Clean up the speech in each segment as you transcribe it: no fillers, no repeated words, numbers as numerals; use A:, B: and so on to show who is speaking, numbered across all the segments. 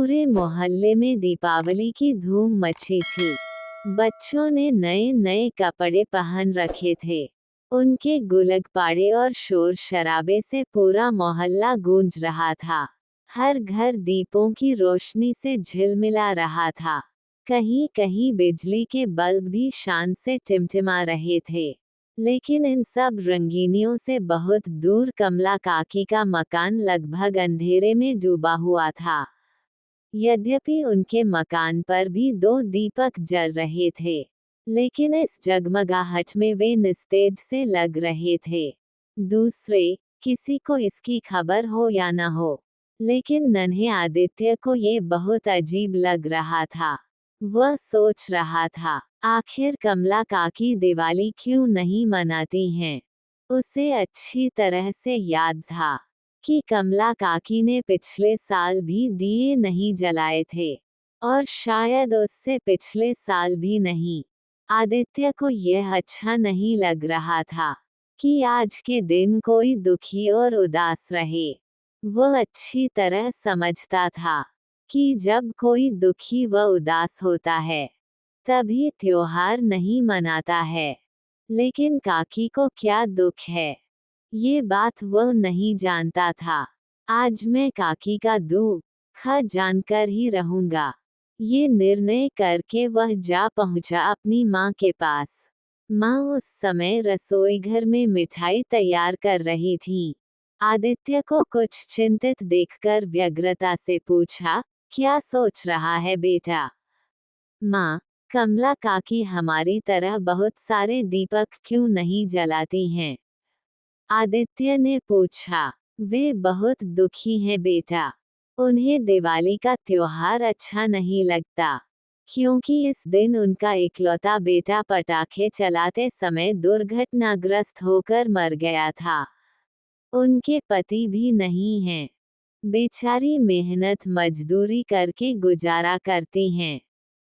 A: पूरे मोहल्ले में दीपावली की धूम मची थी। बच्चों ने नए नए कपड़े पहन रखे थे। उनके गुलगपाड़े और शोर शराबे से पूरा मोहल्ला गूंज रहा था। हर घर दीपों की रोशनी से झिलमिला रहा था। कहीं कहीं बिजली के बल्ब भी शान से टिमटिमा रहे थे। लेकिन इन सब रंगीनियों से बहुत दूर कमला काकी का मकान लगभग अंधेरे में डूबा हुआ था। यद्यपि उनके मकान पर भी 2 दीपक जल रहे थे, लेकिन इस जगमगाहट में वे निस्तेज से लग रहे थे। दूसरे किसी को इसकी खबर हो या न हो, लेकिन नन्हे आदित्य को ये बहुत अजीब लग रहा था। वह सोच रहा था, आखिर कमला काकी दिवाली क्यों नहीं मनाती हैं? उसे अच्छी तरह से याद था कि कमला काकी ने पिछले साल भी दिए नहीं जलाए थे, और शायद उससे पिछले साल भी नहीं। आदित्य को यह अच्छा नहीं लग रहा था कि आज के दिन कोई दुखी और उदास रहे। वह अच्छी तरह समझता था कि जब कोई दुखी व उदास होता है, तभी त्योहार नहीं मनाता है। लेकिन काकी को क्या दुख है, ये बात वह नहीं जानता था। आज मैं काकी का दुख जानकर ही रहूंगा, ये निर्णय करके वह जा पहुंचा अपनी माँ के पास। माँ उस समय रसोईघर में मिठाई तैयार कर रही थी। आदित्य को कुछ चिंतित देखकर व्यग्रता से पूछा, क्या सोच रहा है बेटा? माँ, कमला काकी हमारी तरह बहुत सारे दीपक क्यों नहीं जलाती हैं? आदित्य ने पूछा। वे बहुत दुखी हैं बेटा। उन्हें दिवाली का त्योहार अच्छा नहीं लगता, क्योंकि इस दिन उनका इकलौता बेटा पटाखे चलाते समय दुर्घटनाग्रस्त होकर मर गया था। उनके पति भी नहीं हैं। बेचारी मेहनत मजदूरी करके गुजारा करती हैं।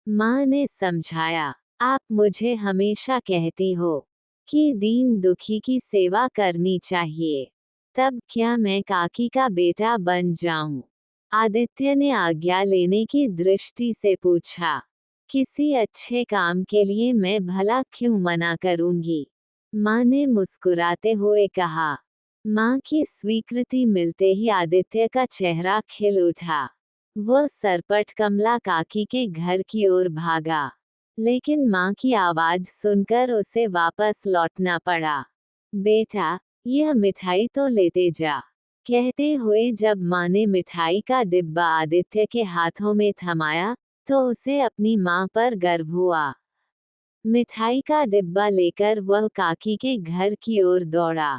A: माँ ने समझाया, आप मुझे हमेशा कहती हो कि दीन दुखी की सेवा करनी चाहिए, तब क्या मैं काकी का बेटा बन जाऊं? आदित्य ने आज्ञा लेने की दृष्टि से पूछा। किसी अच्छे काम के लिए मैं भला क्यों मना करूंगी? माँ ने मुस्कुराते हुए कहा। माँ की स्वीकृति मिलते ही आदित्य का चेहरा खिल उठा। वह सरपट कमला काकी के घर की ओर भागा, लेकिन माँ की आवाज सुनकर उसे वापस लौटना पड़ा। बेटा, यह मिठाई तो लेते जा, कहते हुए जब माँ ने मिठाई का डिब्बा आदित्य के हाथों में थमाया, तो उसे अपनी माँ पर गर्व हुआ। मिठाई का डिब्बा लेकर वह काकी के घर की ओर दौड़ा।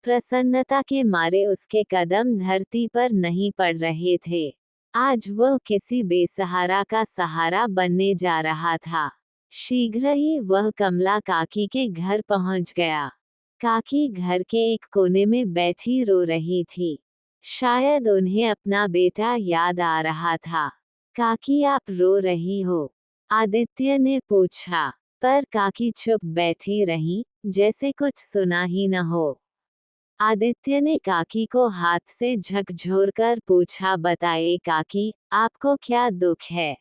A: प्रसन्नता के मारे उसके कदम धरती पर नहीं पड़ रहे थे। आज वह किसी बेसहारा का सहारा बनने जा रहा था। शीघ्र ही वह कमला काकी के घर पहुंच गया। काकी घर के एक कोने में बैठी रो रही थी। शायद उन्हें अपना बेटा याद आ रहा था। काकी, आप रो रही हो? आदित्य ने पूछा, पर काकी चुप बैठी रही, जैसे कुछ सुना ही न हो। आदित्य ने काकी को हाथ से झकझोरकर पूछा, बताइए काकी, आपको क्या दुख है?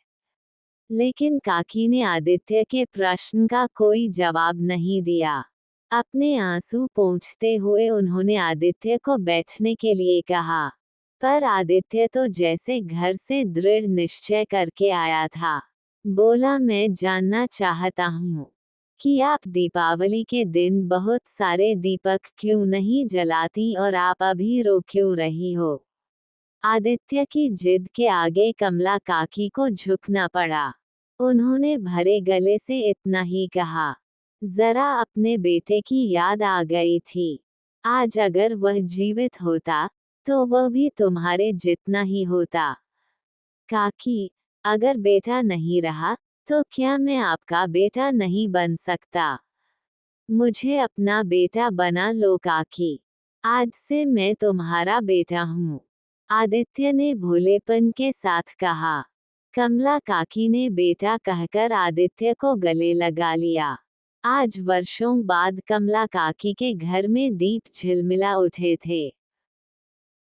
A: लेकिन काकी ने आदित्य के प्रश्न का कोई जवाब नहीं दिया। अपने आंसू पोंछते हुए उन्होंने आदित्य को बैठने के लिए कहा, पर आदित्य तो जैसे घर से दृढ़ निश्चय करके आया था। बोला, मैं जानना चाहता हूँ कि आप दीपावली के दिन बहुत सारे दीपक क्यों नहीं जलाती और आप अभी रो क्यों रही हो? आदित्य की जिद के आगे कमला काकी को झुकना पड़ा। उन्होंने भरे गले से इतना ही कहा, जरा अपने बेटे की याद आ गई थी। आज अगर वह जीवित होता, तो वह भी तुम्हारे जितना ही होता। काकी, अगर बेटा नहीं रहा, तो क्या मैं आपका बेटा नहीं बन सकता? मुझे अपना बेटा बना लो काकी। आज से मैं तुम्हारा बेटा हूँ। आदित्य ने भोलेपन के साथ कहा। कमला काकी ने बेटा कहकर आदित्य को गले लगा लिया। आज वर्षों बाद कमला काकी के घर में दीप झिलमिला उठे थे।